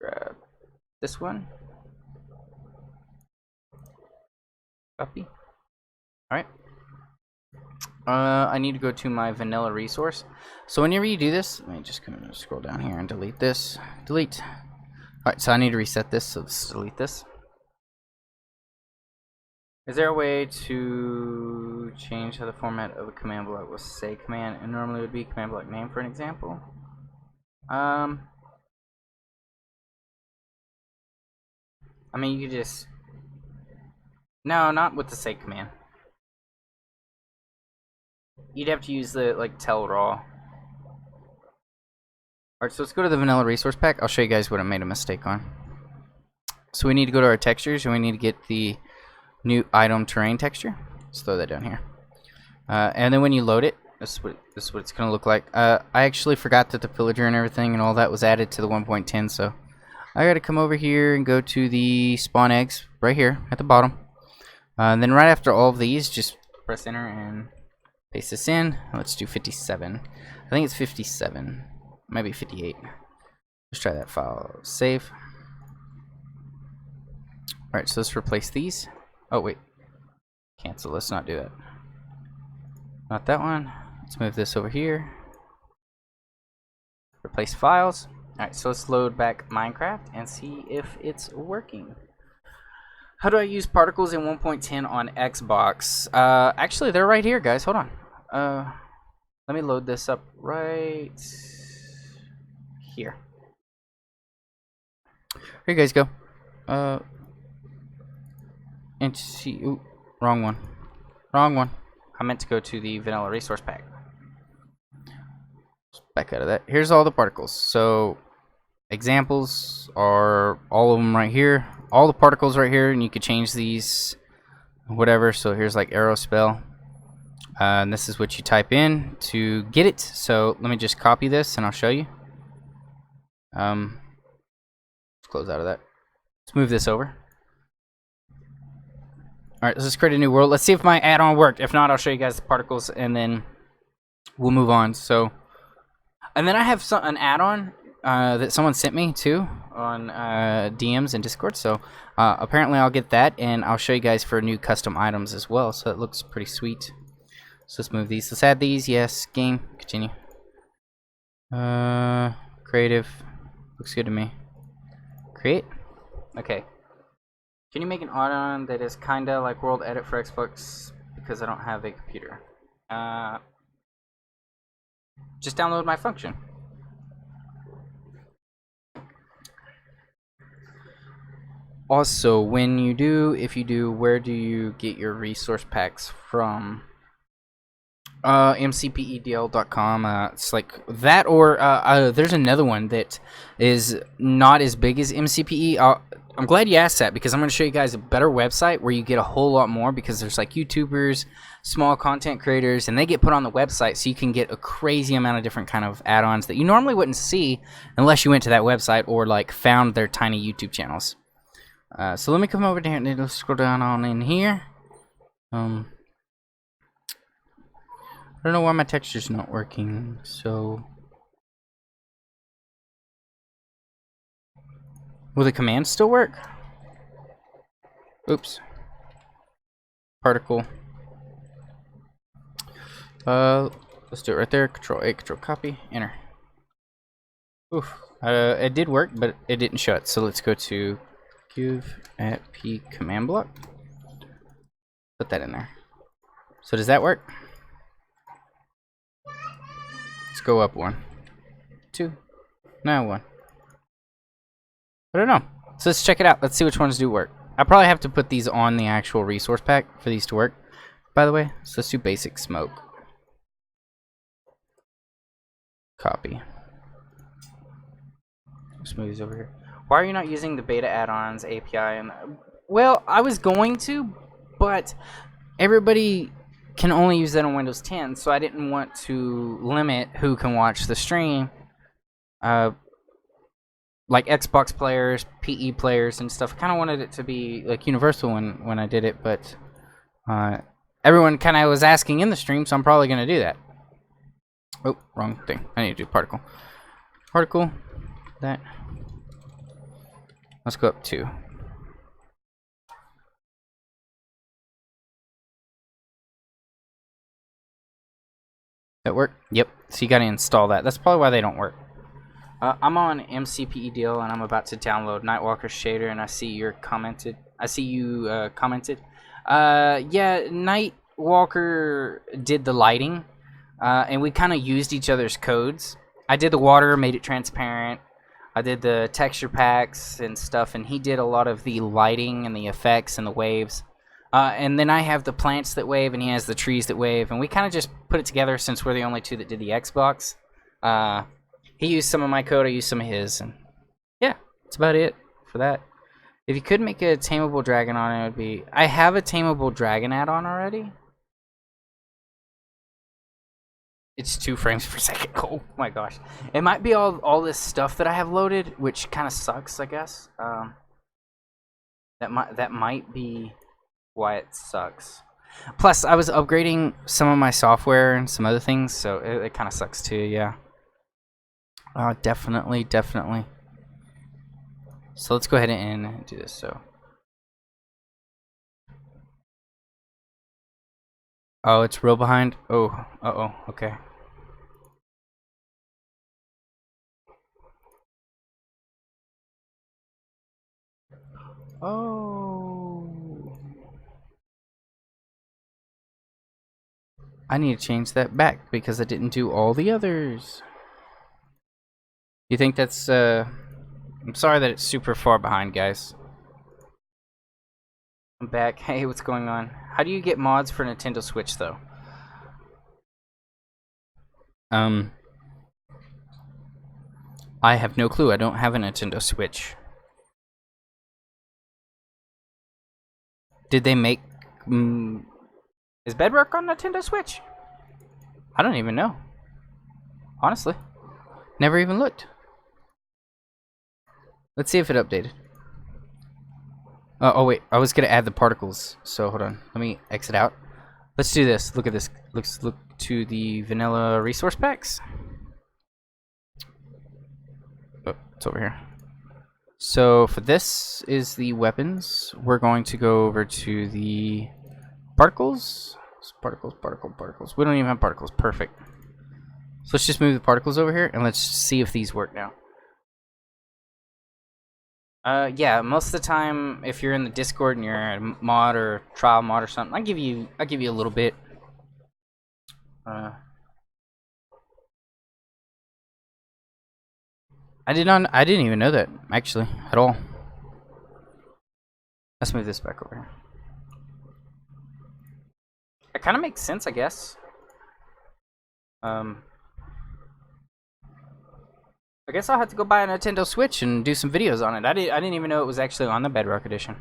Grab this one. Copy. Alright. I need to go to my vanilla resource. So whenever you do this, let me just come and scroll down here and delete this. Delete. Alright, so I need to reset this, so let's delete this. Is there a way to change how the format of a command block will say command and normally would be command block name, for an example? I mean, you just... No, not with the say command. You'd have to use the, like, tell raw. Alright, so let's go to the vanilla resource pack. I'll show you guys what I made a mistake on. So we need to go to our textures and we need to get the new item terrain texture. Let's throw that down here. And then when you load it, this is what it's going to look like. I actually forgot that the villager and everything and all that was added to the 1.10, so I got to come over here and go to the spawn eggs right here at the bottom. And then right after all of these, just press enter and paste this in. Let's do 57. I think it's 57. Maybe 58. Let's try that file. Save. Alright, so let's replace these. Oh, wait. Cancel. Let's not do that. Not that one. Let's move this over here. Replace files. Alright, so let's load back Minecraft and see if it's working. How do I use particles in 1.10 on Xbox? Actually, they're right here, guys. Hold on. Let me load this up right here. Here you guys go. And see, ooh, wrong one. Wrong one. I meant to go to the vanilla resource pack. Let's back out of that. Here's all the particles. So examples are all of them right here. All the particles right here, and you could change these, whatever. So here's like arrow spell. And this is what you type in to get it. So let me just copy this and I'll show you. Let's close out of that. Let's move this over. Alright, let's create a new world. Let's see if my add-on worked. If not, I'll show you guys the particles and then we'll move on. So, and then I have an add-on that someone sent me too on DMs and Discord. So apparently I'll get that and I'll show you guys for new custom items as well. So it looks pretty sweet. So let's move these. Let's add these. Yes. Game. Continue. Creative. Looks good to me. Create. Okay. Can you make an add-on that is kinda like World Edit for Xbox because I don't have a computer? Just download my function. Also, when you do, if you do, where do you get your resource packs from? mcpedl.com. It's like that, or there's another one that is not as big as MCPE. I'm glad you asked that because I'm going to show you guys a better website where you get a whole lot more because there's like YouTubers, small content creators, and they get put on the website so you can get a crazy amount of different kind of add-ons that you normally wouldn't see unless you went to that website or like found their tiny YouTube channels. So let me come over there and let's scroll down on in here. I don't know why my texture's not working, so... Will the command still work? Oops. Particle. Let's do it right there. Control A, Control copy, enter. Oof. It did work, but it didn't show it. So let's go to give at p command block. Put that in there. So does that work? Let's go up 1, 2, now 1. I don't know. So let's check it out. Let's see which ones do work. I probably have to put these on the actual resource pack for these to work, by the way. So let's do basic smoke. Copy. Let's move these over here. Why are you not using the beta add-ons API? And well, I was going to, but everybody can only use that on Windows 10, so I didn't want to limit who can watch the stream. Like Xbox players, PE players, and stuff. I kind of wanted it to be like universal when I did it, but everyone kind of was asking in the stream, so I'm probably going to do that. Oh, wrong thing. I need to do particle. Particle. That. Let's go up 2. That work? Yep. So you got to install that. That's probably why they don't work. I'm on MCPEDL and I'm about to download Nightwalker shader, and I see you commented. Yeah, Nightwalker did the lighting, and we kind of used each other's codes. I did the water, made it transparent. I did the texture packs and stuff, and he did a lot of the lighting and the effects and the waves. And then I have the plants that wave, and he has the trees that wave, and we kind of just put it together since we're the only two that did the Xbox. He used some of my code, I used some of his, and yeah, that's about it for that. If you could make a tameable dragon on it, would be... I have a tameable dragon add-on already. It's 2 frames per second. Oh my gosh. It might be all this stuff that I have loaded, which kind of sucks, I guess. That might be why it sucks. Plus, I was upgrading some of my software and some other things, so it kind of sucks too, yeah. Definitely. So let's go ahead and do this. So, oh, it's real behind. Oh, okay. Oh, I need to change that back because I didn't do all the others. You think that's I'm sorry that it's super far behind, guys. I'm back. Hey, what's going on? How do you get mods for Nintendo Switch, though? I have no clue. I don't have a Nintendo Switch. Did they make... is Bedrock on Nintendo Switch? I don't even know. Honestly. Never even looked. Let's see if it updated. Oh wait, I was gonna add the particles. So hold on, let me exit out. Let's do this. Look at this. Look to the vanilla resource packs. Oh, it's over here. So for this is the weapons. We're going to go over to the particles. Particles. We don't even have particles. Perfect. So let's just move the particles over here and let's see if these work now. Yeah, most of the time, if you're in the Discord and you're a mod or trial mod or something, I'll give you a little bit. I didn't even know that, actually, at all. Let's move this back over here. It kind of makes sense, I guess. I guess I'll have to go buy a Nintendo Switch and do some videos on it. I didn't even know it was actually on the Bedrock edition.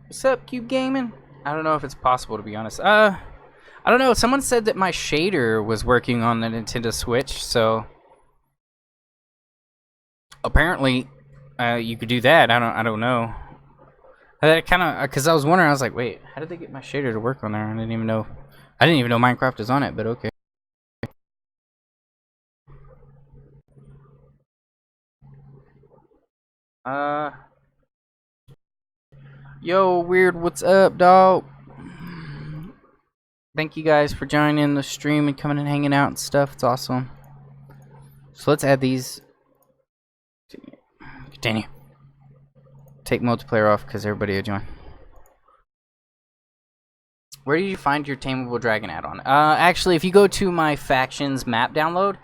What's up, Cube Gaming? I don't know if it's possible, to be honest. I don't know. Someone said that my shader was working on the Nintendo Switch, so apparently you could do that. I don't know. That kind of, because I was wondering, I was like, wait, how did they get my shader to work on there? I didn't even know Minecraft is on it, but okay. Yo, Weird, what's up, dog? Thank you guys for joining the stream and coming and hanging out and stuff. It's awesome. So let's add these. Continue. Take multiplayer off because everybody will join. Where did you find your Tameable Dragon add-on? Actually, if you go to my factions map download,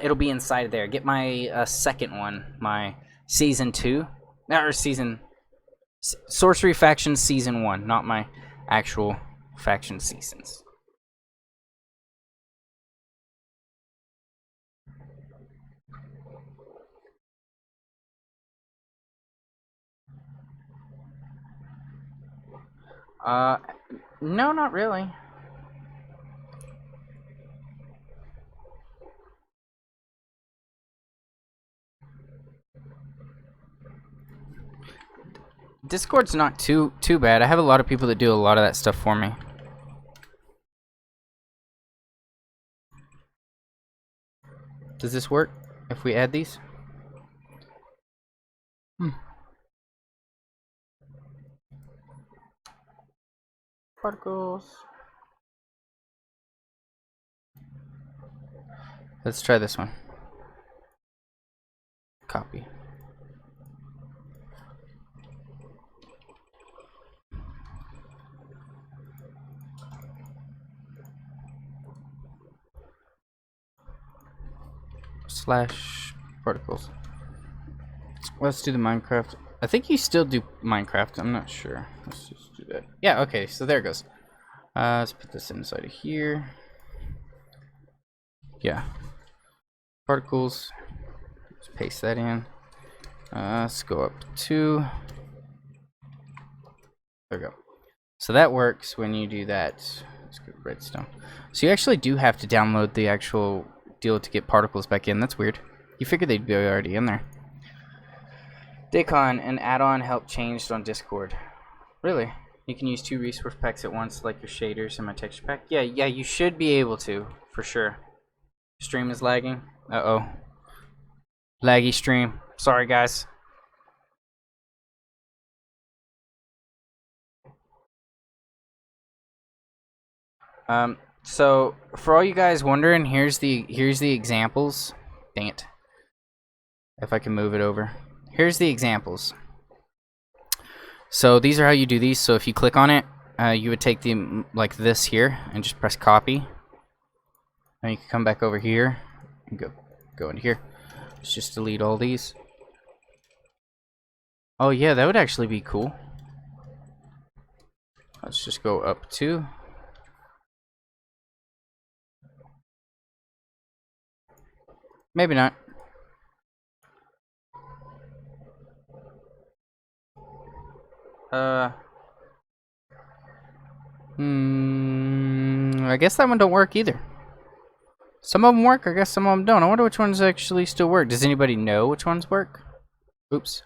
it'll be inside there. Get my second one, my season 2, or season Sorcery faction season 1, not my actual faction seasons. No, not really. Discord's not too bad. I have a lot of people that do a lot of that stuff for me. Does this work if we add these? Particles. Let's try this one. Copy. Slash particles. Let's do the Minecraft. I think you still do Minecraft. I'm not sure. Let's just do that. Yeah, okay, so there it goes. Let's put this inside of here. Yeah. Particles. Let's paste that in. Let's go up 2. There we go. So that works when you do that. Let's go redstone. So you actually do have to download the actual deal to get particles back in. That's weird. You figured they'd be already in there. Dacon, an add-on help changed on Discord. Really? You can use 2 resource packs at once, like your shaders and my texture pack? Yeah, you should be able to, for sure. Stream is lagging. Uh-oh. Laggy stream. Sorry, guys. So for all you guys wondering, here's the examples. Dang it. If I can move it over. Here's the examples. So these are how you do these. So if you click on it, you would take the like this here and just press copy. And you can come back over here and go into here. Let's just delete all these. Oh yeah, that would actually be cool. Let's just go up 2. Maybe not. I guess that one don't work either. Some of them work, I guess some of them don't. I wonder which ones actually still work. Does anybody know which ones work? Oops.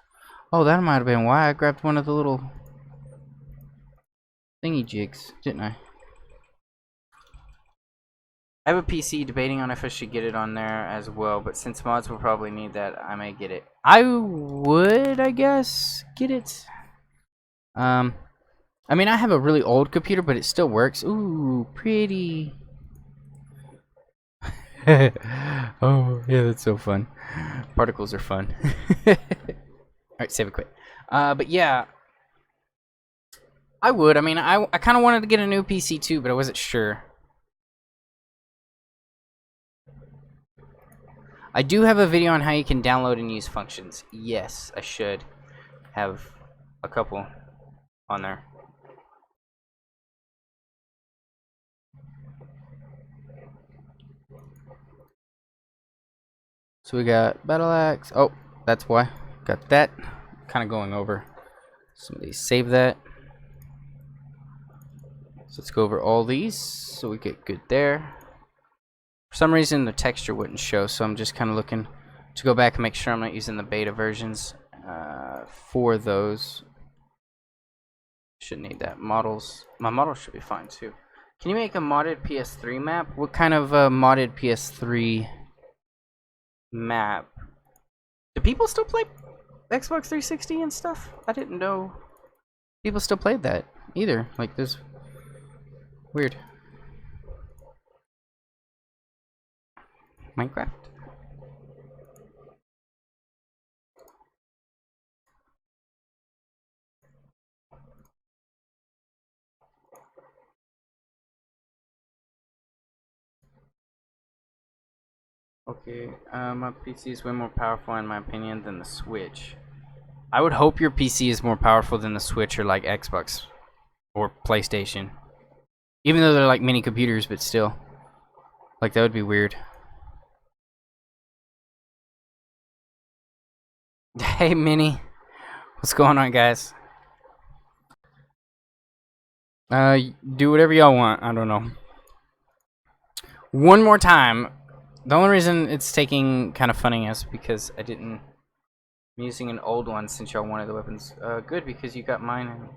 Oh, that might have been why I grabbed one of the little thingy jigs, didn't I? I have a PC debating on if I should get it on there as well, but since mods will probably need that, I may get it. I would, I guess, get it. I mean, I have a really old computer, but it still works. Ooh, pretty. Oh, yeah, that's so fun. Particles are fun. Alright, save it quick. But yeah, I would. I mean, I kind of wanted to get a new PC too, but I wasn't sure. I do have a video on how you can download and use functions. Yes, I should have a couple on there. So we got battle axe. Oh, that's why. Got that. Kind of going over some of these. Save that. So let's go over all these so we get good there. For some reason the texture wouldn't show, so I'm just kind of looking to go back and make sure I'm not using the beta versions for those. Shouldn't need that. Models. My models should be fine too. Can you make a modded PS3 map? What kind of modded PS3 map? Do people still play Xbox 360 and stuff? I didn't know people still played that either. Like this. Weird. Minecraft. Okay, my PC is way more powerful in my opinion than the Switch. I would hope your PC is more powerful than the Switch or like Xbox or PlayStation. Even though they're like mini computers, but still. Like that would be weird. Hey Mini, what's going on, guys? Do whatever y'all want. I don't know. One more time. The only reason it's taking kind of funny is because I'm using an old one since y'all wanted the weapons. Good, because you got mine and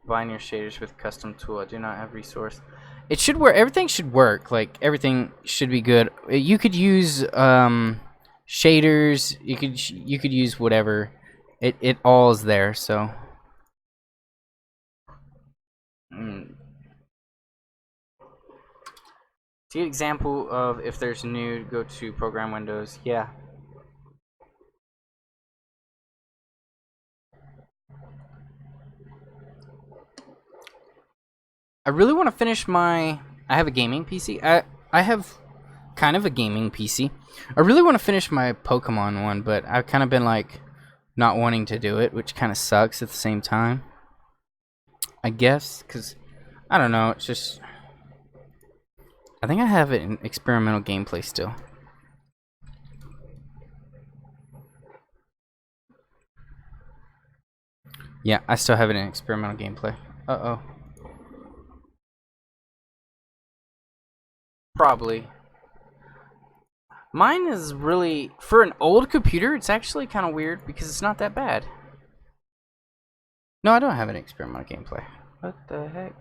bind your shaders with custom tool. I do not have resource. It should work. Everything should work. Like everything should be good. You could use shaders. You could use whatever. It all is there. So. See an example of if there's new, go to program windows. Yeah. I really want to finish my. I have a gaming PC. I have kind of a gaming PC. I really want to finish my Pokemon one, but I've kind of been like not wanting to do it, which kind of sucks at the same time. I guess because I don't know. It's just I think I have it in experimental gameplay still. Yeah, I still have it in experimental gameplay. Uh-oh. Probably. Mine is really, for an old computer, it's actually kind of weird because it's not that bad. No, I don't have an experimental gameplay. What the heck?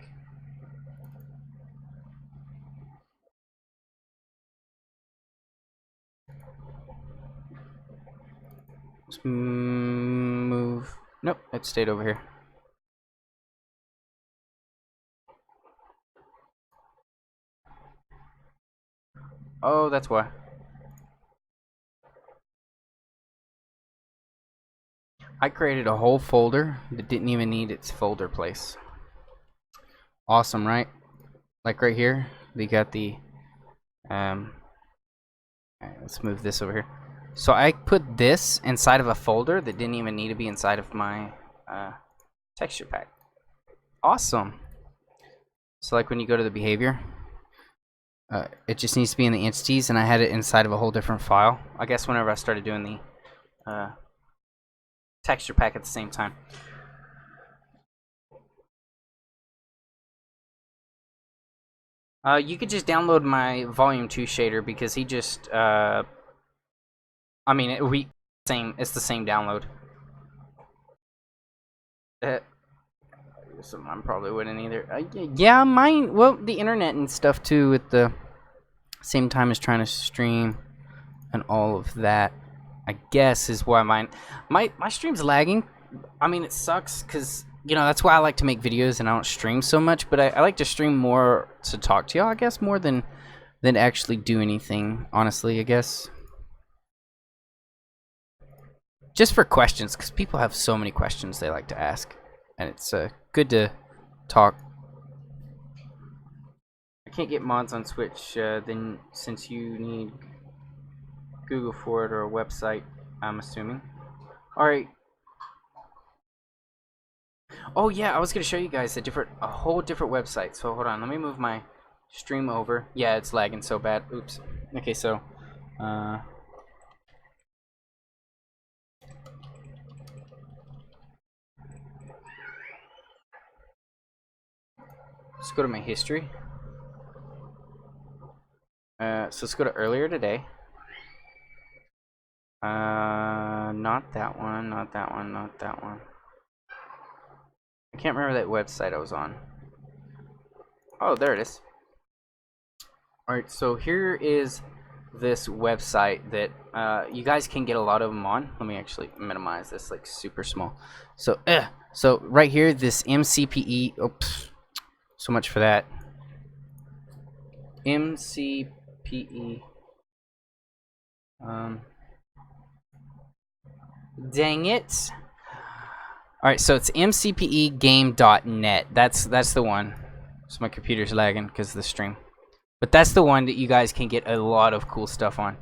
Let's move. Nope, it stayed over here. Oh, that's why. I created a whole folder that didn't even need its folder place. Awesome, right? Like right here, we got the alright, let's move this over here. So I put this inside of a folder that didn't even need to be inside of my texture pack. Awesome. So like when you go to the behavior, it just needs to be in the entities, and I had it inside of a whole different file. I guess whenever I started doing the texture pack at the same time. You could just download my Volume 2 shader because he just, I mean, it's the same download. So mine probably wouldn't either. Yeah, mine, well, the internet and stuff too at the same time as trying to stream and all of that, I guess is why my stream's lagging. I mean, it sucks because, you know, that's why I like to make videos and I don't stream so much, but I like to stream more to talk to y'all, I guess, more than actually do anything, honestly, I guess. Just for questions, because people have so many questions they like to ask, and it's good to talk. I can't get mods on Switch, then since you need Google for it or a website, I'm assuming. Alright. Oh yeah, I was gonna show you guys a whole different website. So hold on, let me move my stream over. Yeah, it's lagging so bad. Oops. Okay, so let's go to my history. So let's go to earlier today. Not that one, not that one, not that one. I can't remember that website I was on. Oh, there it is. Alright, so here is this website that you guys can get a lot of them on. Let me actually minimize this, like super small. So, so right here, this MCPE. Oops, so much for that. MCPE. Dang it. Alright, so it's mcpegame.net. That's the one. So my computer's lagging because of the stream. But that's the one that you guys can get a lot of cool stuff on.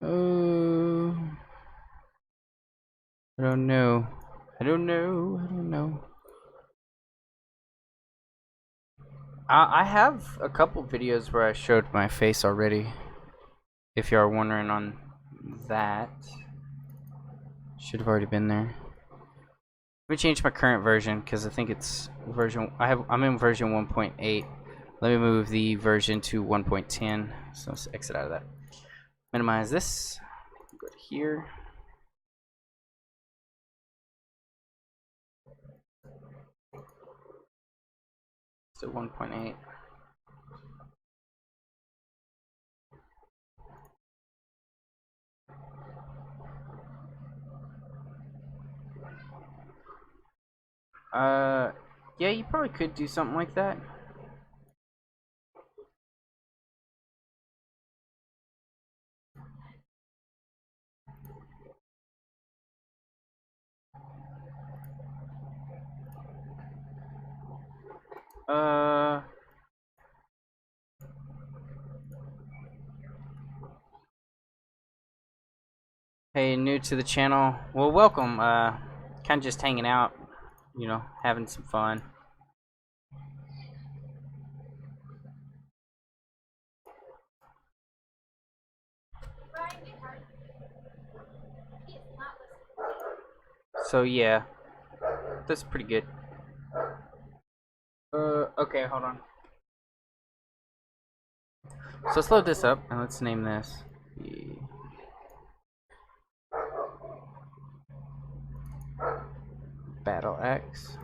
Oh, I don't know. I don't know. I don't know. I have a couple videos where I showed my face already. If you are wondering on that, should have already been there. Let me change my current version because I think it's version. I'm in version 1.8. Let me move the version to 1.10. So let's exit out of that. Minimize this. Go to here. So 1.8. Yeah, you probably could do something like that. Hey, new to the channel. Well, welcome. Kind of just hanging out, you know, having some fun. So yeah, that's pretty good. Okay, hold on. So let's load this up and let's name this the Battle X.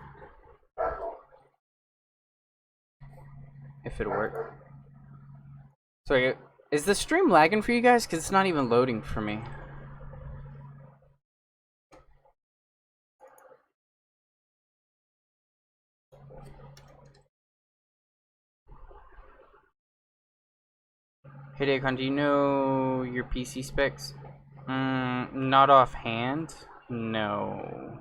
If it'll work. So is the stream lagging for you guys? Because it's not even loading for me. Hey Dacon, do you know your PC specs? Not offhand. No.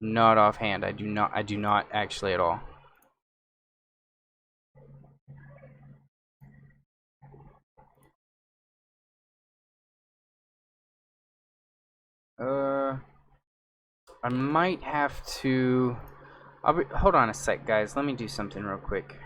Not offhand. I do not. I do not actually at all. I might have to. Hold on a sec, guys. Let me do something real quick.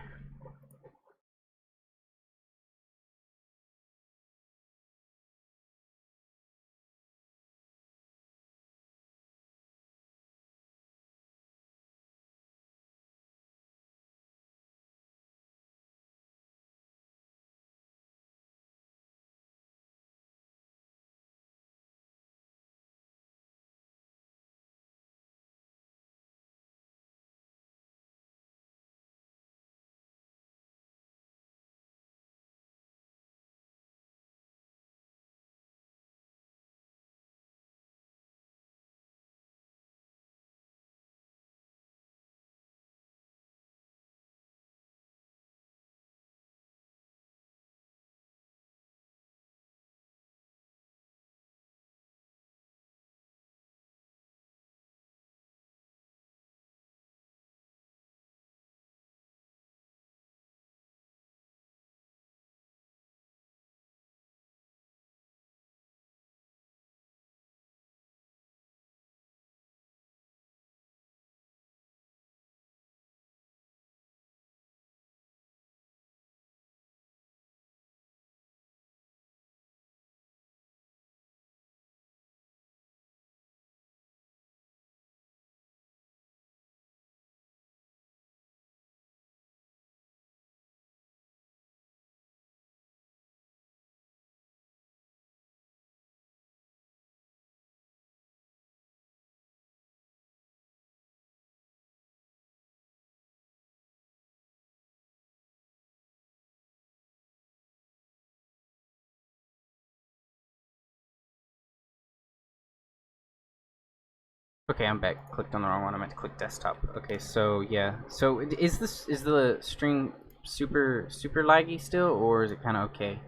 Okay, I'm back. Clicked on the wrong one. I meant to click desktop. Okay, so yeah. So is the stream super laggy still, or is it kind of okay?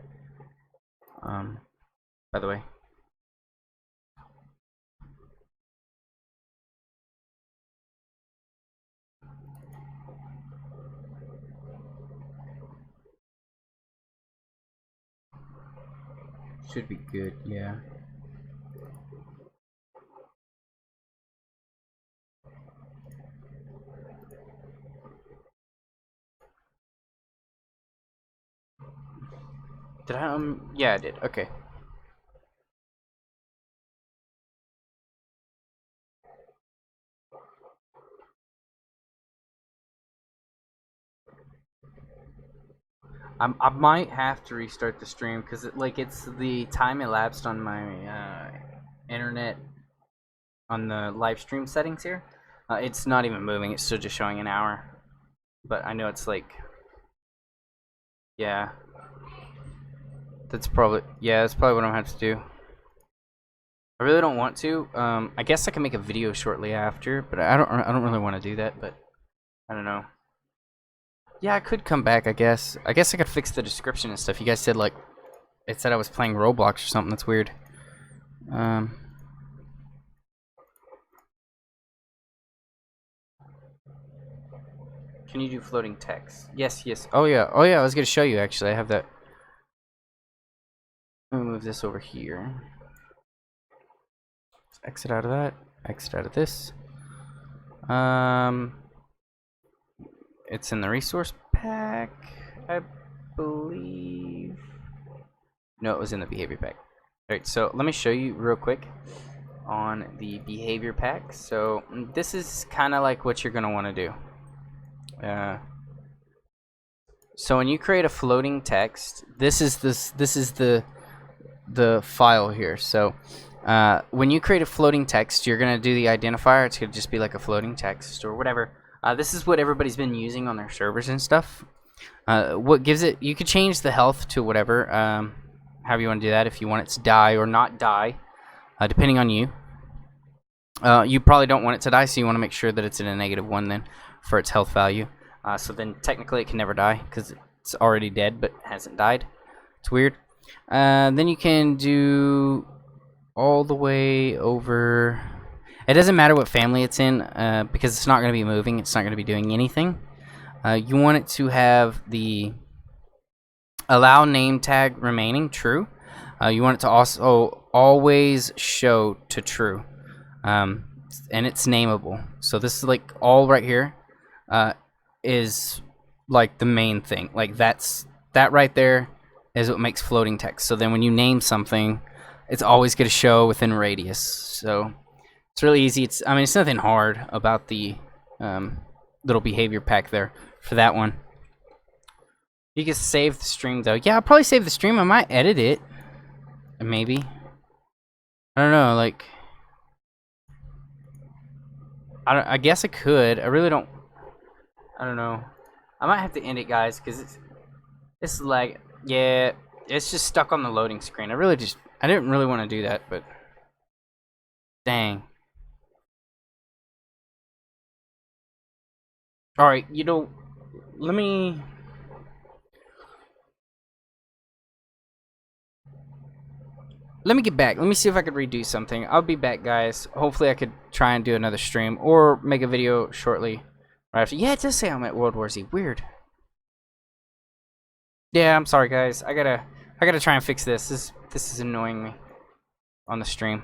By the way. Should be good, yeah. Did I, yeah, I did. Okay. I might have to restart the stream because it's the time elapsed on my internet on the live stream settings here. It's not even moving. It's still just showing an hour. But I know it's like, yeah. That's probably what I'm gonna have to do. I really don't want to. I guess I can make a video shortly after, but I don't really want to do that. But I don't know. Yeah, I could come back. I guess. I guess I could fix the description and stuff. You guys said like it said I was playing Roblox or something. That's weird. Can you do floating text? Yes, yes. Oh yeah, oh yeah. I was gonna show you actually. I have that. Let me move this over here. Let's exit out of that. Exit out of this. It's in the resource pack, I believe. No, it was in the behavior pack. Alright, so let me show you real quick on the behavior pack. So this is kind of like what you're gonna want to do. So when you create a floating text, this is the file here. So when you create a floating text, you're gonna do the identifier. It's gonna just be like a floating text or whatever. This is what everybody's been using on their servers and stuff. What gives it? You could change the health to whatever, however you want to do that. If you want it to die or not die, depending on you. You probably don't want it to die, so you want to make sure that it's in a -1 then for its health value. So then technically it can never die because it's already dead but hasn't died. It's weird. Then you can do all the way over. It doesn't matter what family it's in because it's not going to be moving. It's not going to be doing anything. You want it to have the allow name tag remaining true. You want it to also always show to true. And it's nameable. So this is like all right here is like the main thing. Like that right there is what makes floating text. So then when you name something, it's always going to show within radius. So it's really easy. I mean, it's nothing hard about the little behavior pack there for that one. You can save the stream though. Yeah, I'll probably save the stream. I might edit it. Maybe. I don't know. Like, I guess I could. I really don't. I don't know. I might have to end it, guys, because it's like, yeah, it's just stuck on the loading screen. I didn't really want to do that, but dang. All right, you know, let me get back. Let me see if I could redo something. I'll be back, guys. Hopefully I could try and do another stream or make a video shortly right after. Yeah, it does say I'm at World War Z. Weird. Yeah, I'm sorry, guys. I gotta try and fix this. This is annoying me on the stream.